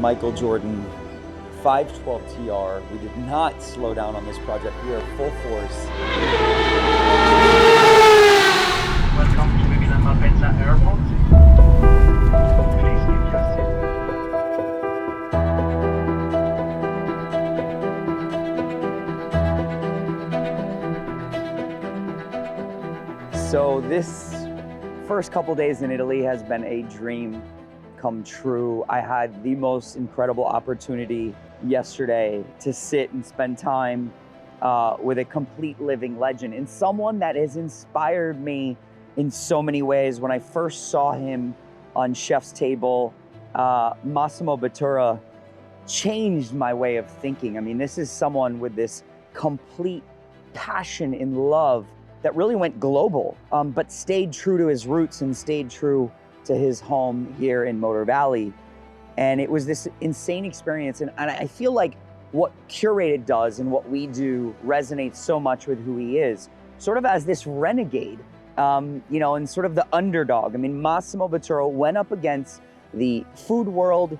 Michael Jordan 512 TR. We did not slow down on this project. We are full force. Welcome to Milan Airport. Please keep your seat. So this first couple days in Italy has been a dream come true. I had the most incredible opportunity yesterday to sit and spend time with a complete living legend and someone that has inspired me in so many ways. When I first saw him on Chef's Table, Massimo Bottura changed my way of thinking. I mean, this is someone with this complete passion and love that really went global, but stayed true to his roots and stayed true to his home here in Motor Valley. And it was this insane experience. And I feel like what Curated does and what we do resonates so much with who he is, sort of as this renegade, and sort of the underdog. I mean, Massimo Bottura went up against the food world,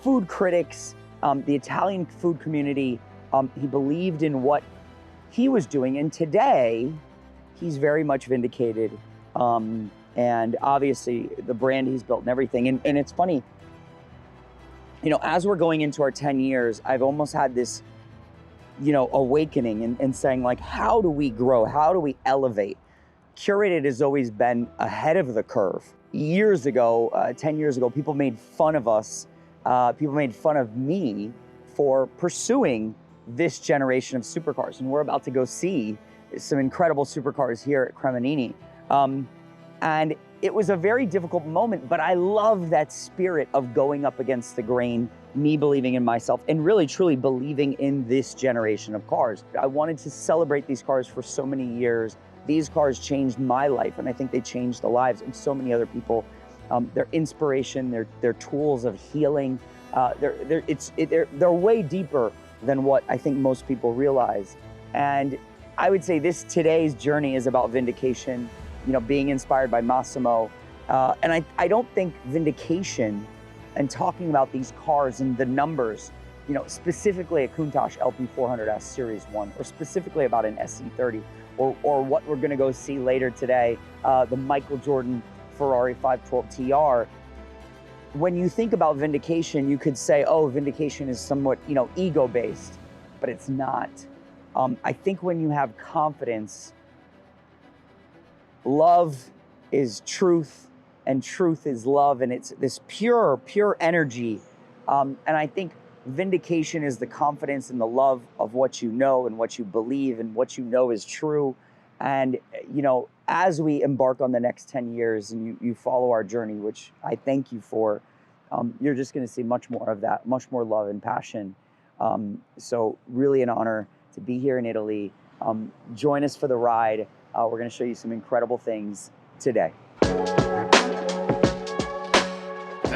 food critics, the Italian food community. He believed in what he was doing. And today, he's very much vindicated. And obviously the brand he's built and everything. And it's funny, as we're going into our 10 years, I've almost had this, awakening and saying like, how do we grow? How do we elevate? Curated has always been ahead of the curve. Years ago, 10 years ago, people made fun of us. People made fun of me for pursuing this generation of supercars. And we're about to go see some incredible supercars here at Cremonini. And it was a very difficult moment, but I love that spirit of going up against the grain, me believing in myself, and really truly believing in this generation of cars. I wanted to celebrate these cars for so many years. These cars changed my life, and I think they changed the lives of so many other people. Their inspiration, their tools of healing, they're way deeper than what I think most people realize. And I would say today's journey is about vindication, being inspired by Massimo. And I don't think vindication and talking about these cars and the numbers, specifically a Countach LP400S Series 1, or specifically about an SC30, or what we're gonna go see later today, the Michael Jordan Ferrari 512 TR. When you think about vindication, you could say, oh, vindication is somewhat, ego-based, but it's not. I think when you have confidence, love is truth and truth is love, and it's this pure energy. And I think vindication is the confidence and the love of what you know and what you believe and what you know is true. And, as we embark on the next 10 years and you follow our journey, which I thank you for, you're just gonna see much more of that, much more love and passion. So really an honor to be here in Italy. Join us for the ride. We're going to show you some incredible things today. That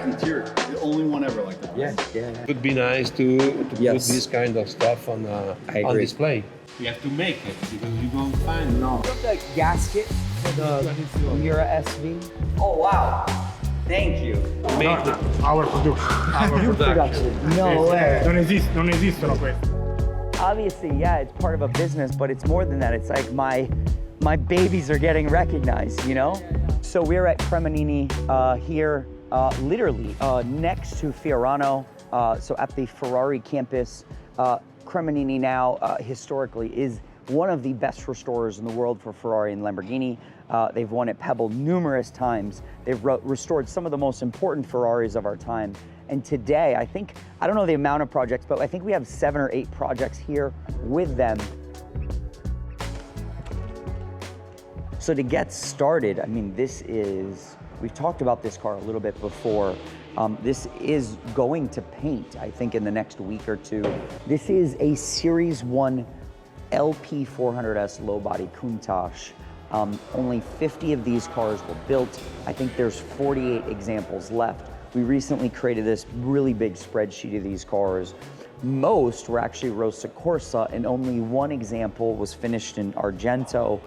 interior, the only one ever like that. Yeah. It would be nice to put this kind of stuff on display. You have to make it because you won't find No. The gasket for the Mura SV. Oh, wow. Thank you. our production. No way. Non esistono questi. Obviously, yeah, it's part of a business, but it's more than that. It's like my babies are getting recognized, So we're at Cremonini here, literally next to Fiorano, so at the Ferrari campus. Cremonini now, historically, is one of the best restorers in the world for Ferrari and Lamborghini. They've won at Pebble numerous times. They've restored some of the most important Ferraris of our time. And today, I don't know the amount of projects, but I think we have 7 or 8 projects here with them. So to get started, we've talked about this car a little bit before. This is going to paint, I think, in the next week or two. This is a Series 1 LP400S low-body Countach. Only 50 of these cars were built. I think there's 48 examples left. We recently created this really big spreadsheet of these cars. Most were actually Rosa Corsa, and only one example was finished in Argento.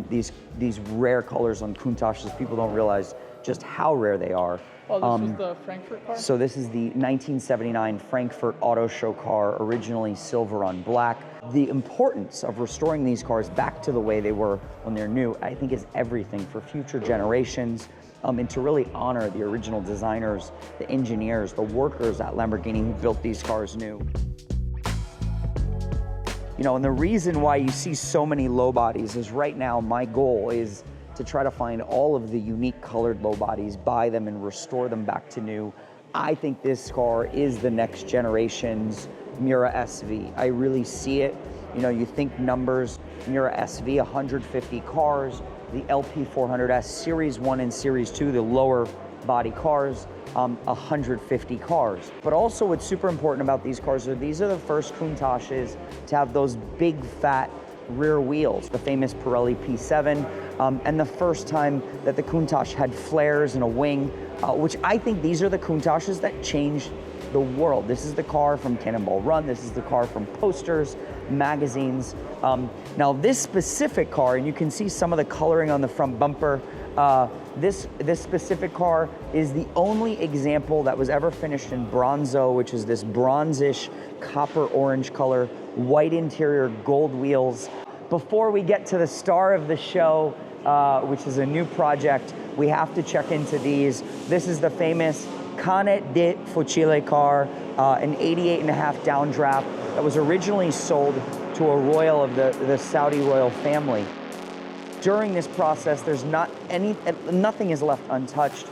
These rare colors on Countaches, people don't realize just how rare they are. Oh, this was the Frankfurt car? So this is the 1979 Frankfurt Auto Show car, originally silver on black. The importance of restoring these cars back to the way they were when they're new, I think is everything for future generations, and to really honor the original designers, the engineers, the workers at Lamborghini who built these cars new. You know, and the reason why you see so many low bodies is right now my goal is to try to find all of the unique colored low bodies, buy them and restore them back to new. I think this car is the next generation's Miura SV. I really see it. You know, you think numbers, Miura SV, 150 cars, the LP400S Series 1 and Series 2, the lower body cars, 150 cars. But also what's super important about these cars are these are the first Countaches to have those big fat rear wheels, the famous Pirelli P7, and the first time that the Countach had flares and a wing, which I think these are the Countaches that changed the world. This is the car from Cannonball Run, this is the car from posters, magazines. Now this specific car, and you can see some of the coloring on the front bumper, this specific car is the only example that was ever finished in bronzo, which is this bronzish copper orange color, white interior, gold wheels. Before we get to the star of the show, which is a new project, we have to check into these. This is the famous Cane de Fucile car, an 88.5 downdraft that was originally sold to a royal of the Saudi royal family. During this process, there's nothing is left untouched.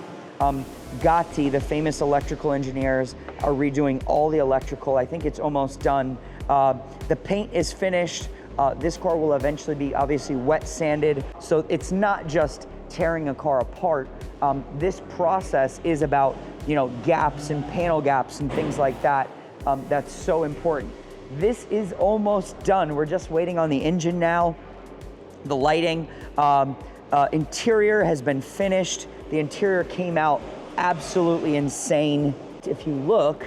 Gatti, the famous electrical engineers, are redoing all the electrical. I think it's almost done. The paint is finished. This car will eventually be obviously wet sanded. So it's not just tearing a car apart. This process is about, you know, gaps and panel gaps and things like that. That's so important. This is almost done. We're just waiting on the engine now. The lighting, interior has been finished. The interior came out absolutely insane. If you look,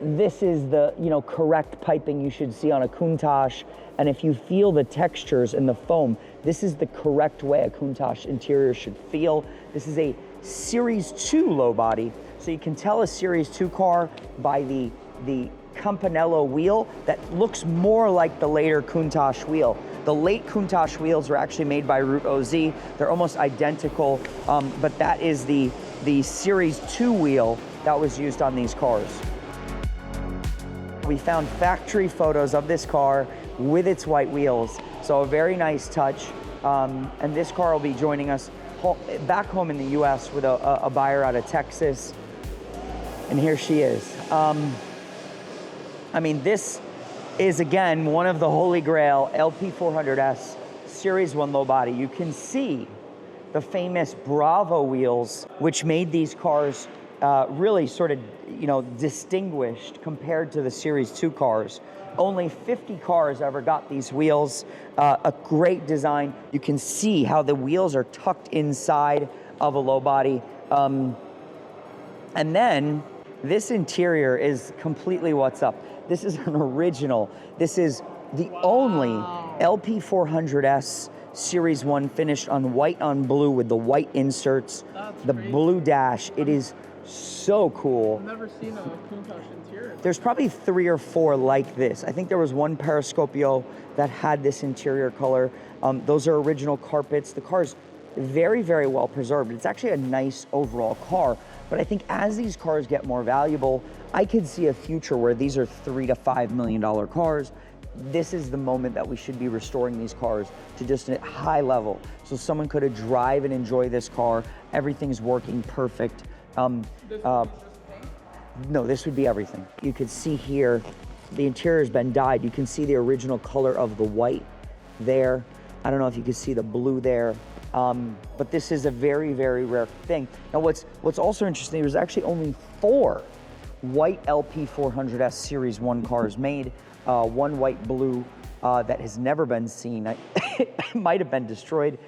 this is the, you know, correct piping you should see on a Countach. And if you feel the textures and the foam, this is the correct way a Countach interior should feel. This is a Series 2 low body. So you can tell a Series 2 car by the Campanello wheel that looks more like the later Countach wheel. The late Countach wheels were actually made by Root OZ. They're almost identical, but that is the Series 2 wheel that was used on these cars. We found factory photos of this car with its white wheels, so a very nice touch. And this car will be joining us back home in the US with a buyer out of Texas. And here she is. I mean, this is again one of the holy grail LP400S Series 1 low body. You can see the famous Bravo wheels, which made these cars really sort of, you know, distinguished compared to the Series 2 cars. Only 50 cars ever got these wheels. A great design. You can see how the wheels are tucked inside of a low body. And then this interior is completely what's up. This is an original. This is the only LP400S Series 1 finished on white on blue with the white inserts, the blue dash. It is so cool. I've never seen a Countach interior. There's probably 3 or 4 like this. I think there was one Periscopio that had this interior color. Those are original carpets. The car's very, very well preserved. It's actually a nice overall car. But I think as these cars get more valuable, I could see a future where these are $3 to $5 million cars. This is the moment that we should be restoring these cars to just a high level. So someone could drive and enjoy this car. Everything's working perfect. No, this would be everything. You could see here, the interior has been dyed. You can see the original color of the white there. I don't know if you can see the blue there. But this is a very, very rare thing. Now, what's also interesting, there's actually only 4 white LP400S Series 1 cars made. One white blue that has never been seen. It might have been destroyed.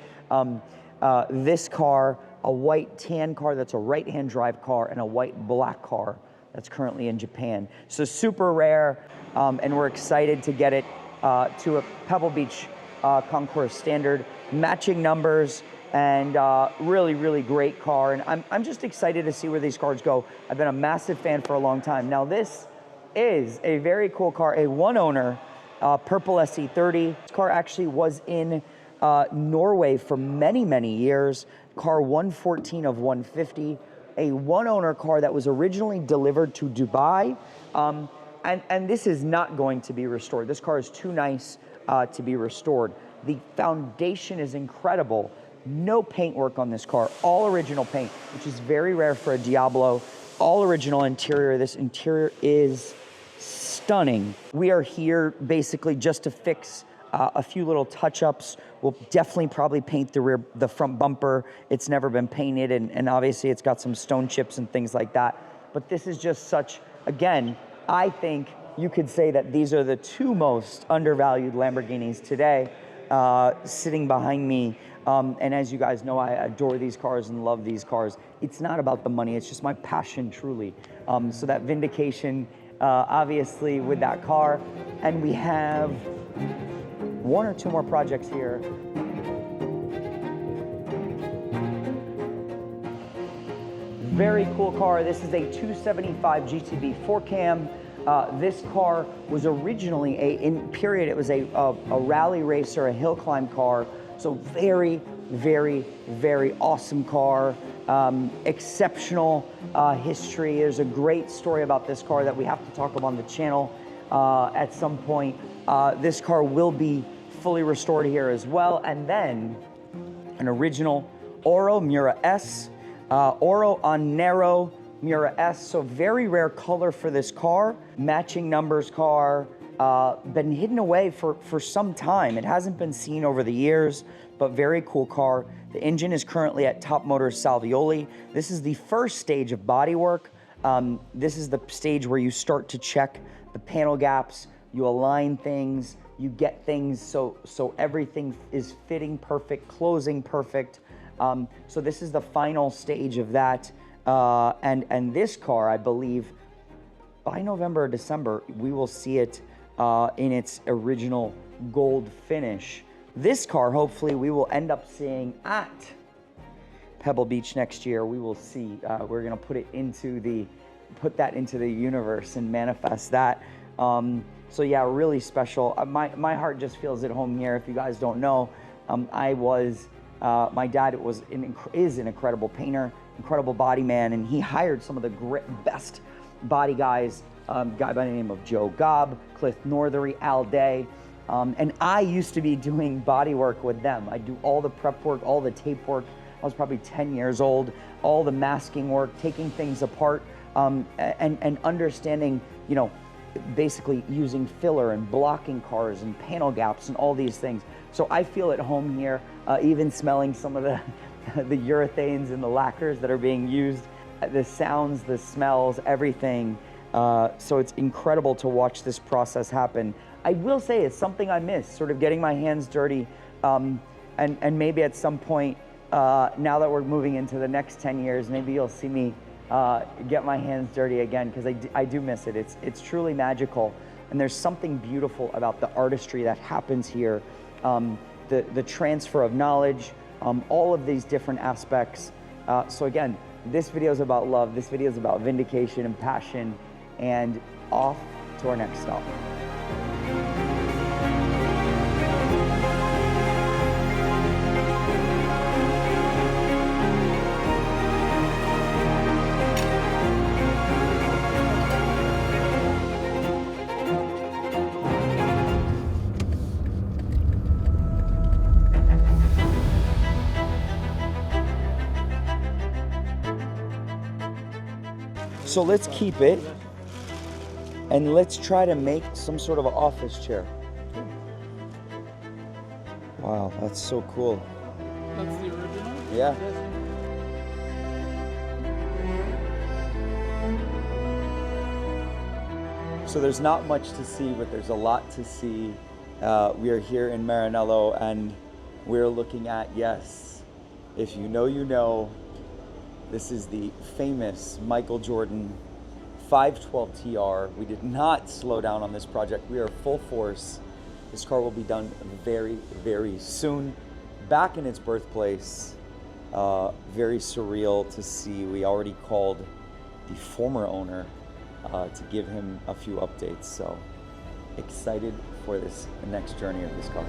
This car, a white tan car that's a right-hand drive car, and a white black car that's currently in Japan. So super rare, and we're excited to get it to a Pebble Beach concours standard. Matching numbers, and really, really great car. And I'm just excited to see where these cars go. I've been a massive fan for a long time. Now this is a very cool car, a one owner purple SE30. This car actually was in Norway for many, many years. Car 114 of 150, a one owner car that was originally delivered to Dubai. And this is not going to be restored. This car is too nice to be restored. The foundation is incredible. No paint work on this car, all original paint, which is very rare for a Diablo. All original interior. This interior is stunning. We are here basically just to fix a few little touch-ups. We'll definitely probably paint the front bumper. It's never been painted, and obviously it's got some stone chips and things like that. But this is just such, again, I think you could say that these are the two most undervalued Lamborghinis today, sitting behind me. And as you guys know, I adore these cars and love these cars. It's not about the money, it's just my passion, truly. So that vindication, obviously, with that car. And we have one or two more projects here. Very cool car. This is a 275 GTB 4-cam. This car was originally it was a rally racer, a hill climb car. So very, very, very awesome car. Exceptional history. There's a great story about this car that we have to talk about on the channel at some point. This car will be fully restored here as well. And then an original Oro Mura S, Oro on Nero Mura S. So very rare color for this car. Matching numbers car. Been hidden away for some time. It hasn't been seen over the years, but very cool car. The engine is currently at Top Motors Salvioli. This is the first stage of bodywork. This is the stage where you start to check the panel gaps, you align things, you get things so everything is fitting perfect, closing perfect. So this is the final stage of that. And this car, I believe, by November or December, we will see it in its original gold finish. This car, hopefully, we will end up seeing at Pebble Beach next year. We will see. We're gonna put that into the universe and manifest that. So yeah, really special. My heart just feels at home here. If you guys don't know, my dad is an incredible painter, incredible body man, and he hired some of the best body guys. Guy by the name of Joe Gobb, Cliff Northery, Al Day. And I used to be doing body work with them. I do all the prep work, all the tape work. I was probably 10 years old, all the masking work, taking things apart, and understanding, basically using filler and blocking cars and panel gaps and all these things. So I feel at home here, even smelling some of the urethanes and the lacquers that are being used, the sounds, the smells, everything. So it's incredible to watch this process happen. I will say it's something I miss, sort of getting my hands dirty, and maybe at some point, now that we're moving into the next 10 years, maybe you'll see me get my hands dirty again, because I do miss it. It's truly magical, and there's something beautiful about the artistry that happens here, the transfer of knowledge, all of these different aspects. So again, this video is about love, this video is about vindication and passion, and off to our next stop. So let's keep it, and let's try to make some sort of an office chair. Wow, that's so cool. That's the original? Yeah. So there's not much to see, but there's a lot to see. We are here in Maranello, and we're looking at, yes, if you know, you know, this is the famous Michael Jordan 512 TR. We did not slow down on this project. We are full force. This car will be done very, very soon. Back in its birthplace, Very surreal to see. We already called the former owner to give him a few updates. So excited for this next journey of this car.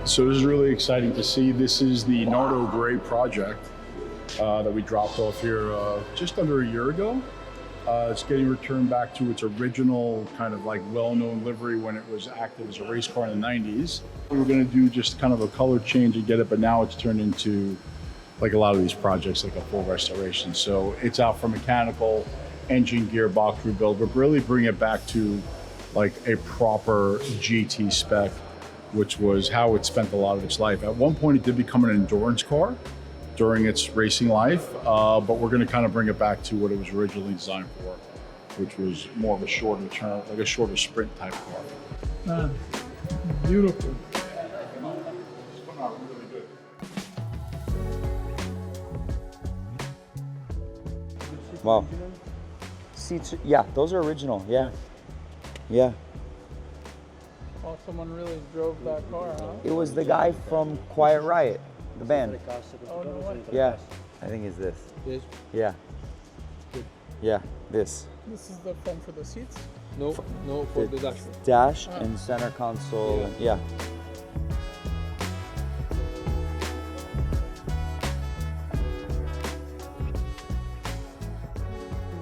So this is really exciting to see. This is the Nardo Gray project that we dropped off here just under a year ago. It's getting returned back to its original kind of like well-known livery when it was active as a race car in the 90s. We were going to do just kind of a color change and get it, but now it's turned into like a lot of these projects, like a full restoration. So it's out for mechanical, engine, gearbox rebuild, but really bring it back to like a proper GT spec, which was how it spent a lot of its life. At one point, it did become an endurance car during its racing life, but we're going to kind of bring it back to what it was originally designed for, which was more of a shorter turn, like a shorter sprint type car. Man, beautiful. Wow. Seats, yeah, those are original. Yeah. Yeah. Oh, someone really drove that car, huh? It was the guy from Quiet Riot, the band. Oh, no way. Yeah. I think it's this. This? Yeah. Yeah, this. This is the foam for the seats? No, for the dashboard. Dash and center console. And, yeah.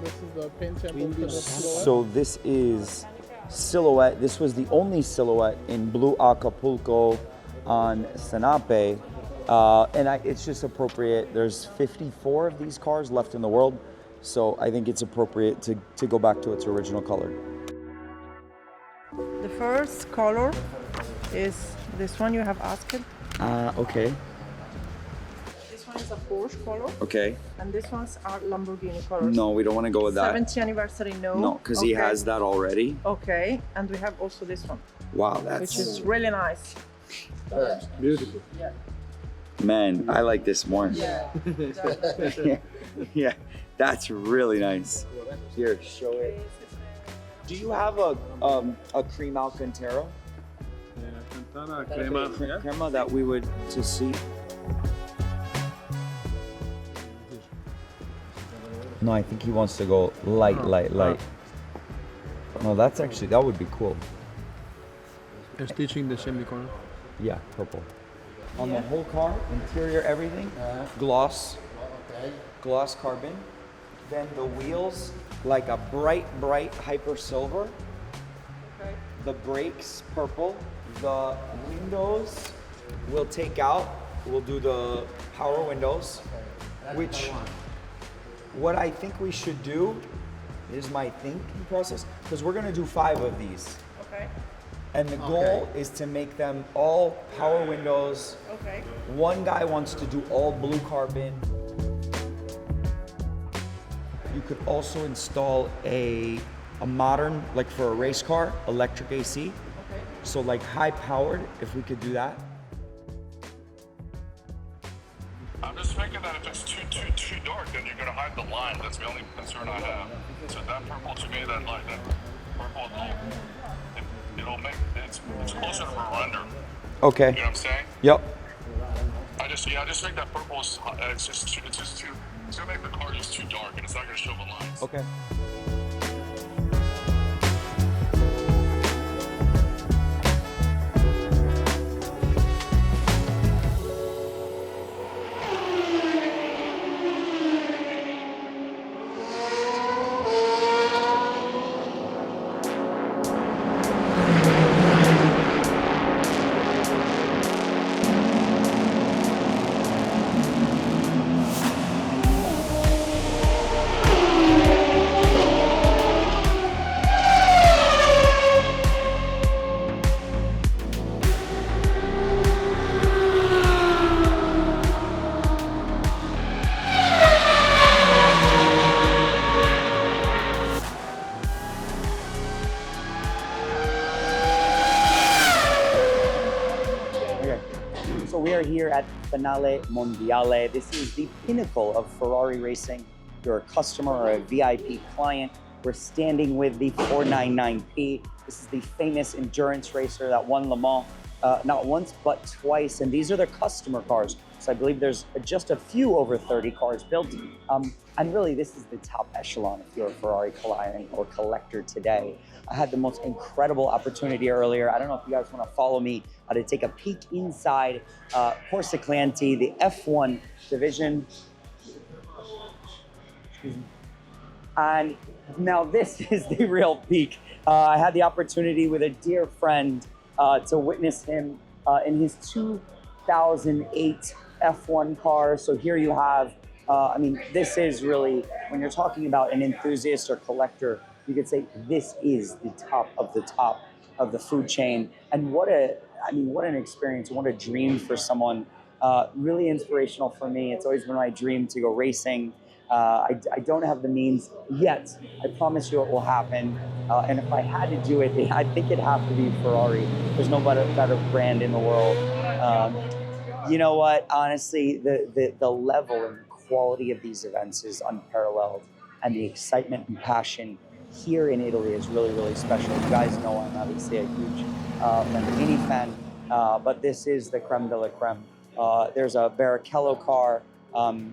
This is the paint sample for the silhouette? So this is silhouette. This was the only silhouette in blue Acapulco on Sanape. It's just appropriate. There's 54 of these cars left in the world. So I think it's appropriate to go back to its original color. The first color is this one you have asked. Okay. This one is a Porsche color, Okay. and this one's are Lamborghini colors. No, we don't want to go with that. 70th anniversary, no. No, because he has that already. Okay, and we have also this one, Wow, which is really nice. Beautiful. Man, I like this more. Yeah. Yeah, that's really nice. Here, show it. Do you have a cream Alcantara? Crema that we would to see. No, I think he wants to go light. No, that's actually, that would be cool. They're stitching the chimney corner. Yeah, purple. On the whole car, interior, everything, gloss carbon. Then the wheels, like a bright hyper silver. Okay. The brakes, purple. The windows, we'll take out. We'll do the power windows, which, what I think we should do is my thinking process, because we're gonna do 5 of these. Okay. And the goal is to make them all power windows. Okay. One guy wants to do all blue carbon. You could also install a modern, like for a race car, electric AC. Okay. So like high powered, if we could do that. I'm just thinking that if it's too dark, then you're gonna hide the line. That's the only concern I have. So that purple to me, that line, that purple, it'll make it's closer to a render. Okay. You know what I'm saying? Yep. I just think that purple is it's just too. It's gonna make the car just too dark, and it's not gonna show the lines. Okay. Here at Finali Mondiali. This is the pinnacle of Ferrari racing. You're a customer or a VIP client. We're standing with the 499P. This is the famous endurance racer that won Le Mans not once, but twice. And these are their customer cars. So I believe there's just a few over 30 cars built. And really, this is the top echelon if you're a Ferrari client or collector today. I had the most incredible opportunity earlier. I don't know if you guys want to follow me to take a peek inside Porsche Clienti, the F1 division. And now this is the real peak. I had the opportunity with a dear friend to witness him in his 2008 F1 car. So here you have, I mean, this is really, when you're talking about an enthusiast or collector, you could say this is the top of the food chain. And what an experience, what a dream for someone. Really inspirational for me. It's always been my dream to go racing. I don't have the means yet. I promise you it will happen. And if I had to do it, I think it'd have to be Ferrari. There's no better brand in the world. You know what? Honestly, the level and quality of these events is unparalleled. And the excitement and passion here in Italy is really, really special. You guys know I'm obviously a huge Lamborghini fan, but this is the creme de la creme. There's a Barrichello car,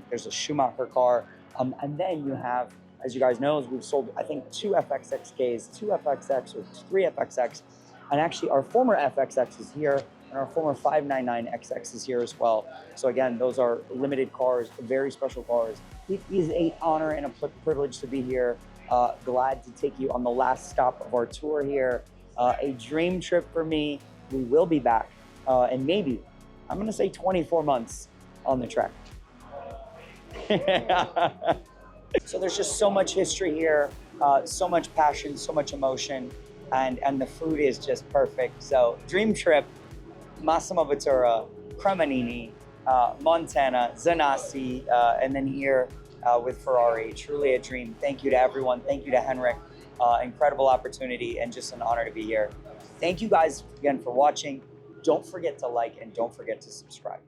there's a Schumacher car, and then you have, as you guys know, we've sold, I think, 2 FXXKs, 2 FXX, or 3 FXX, and actually our former FXX is here, and our former 599XX is here as well. So again, those are limited cars, very special cars. It is an honor and a privilege to be here. Glad to take you on the last stop of our tour here. A dream trip for me. We will be back, and maybe, I'm gonna say 24 months on the track. So there's just so much history here, so much passion, so much emotion, and the food is just perfect. So dream trip, Massimo Bottura, Cremonini, Montana, Zanasi, and then here with Ferrari. Truly a dream. Thank you to everyone. Thank you to Henrik. Incredible opportunity and just an honor to be here. Thank you guys again for watching. Don't forget to like and don't forget to subscribe.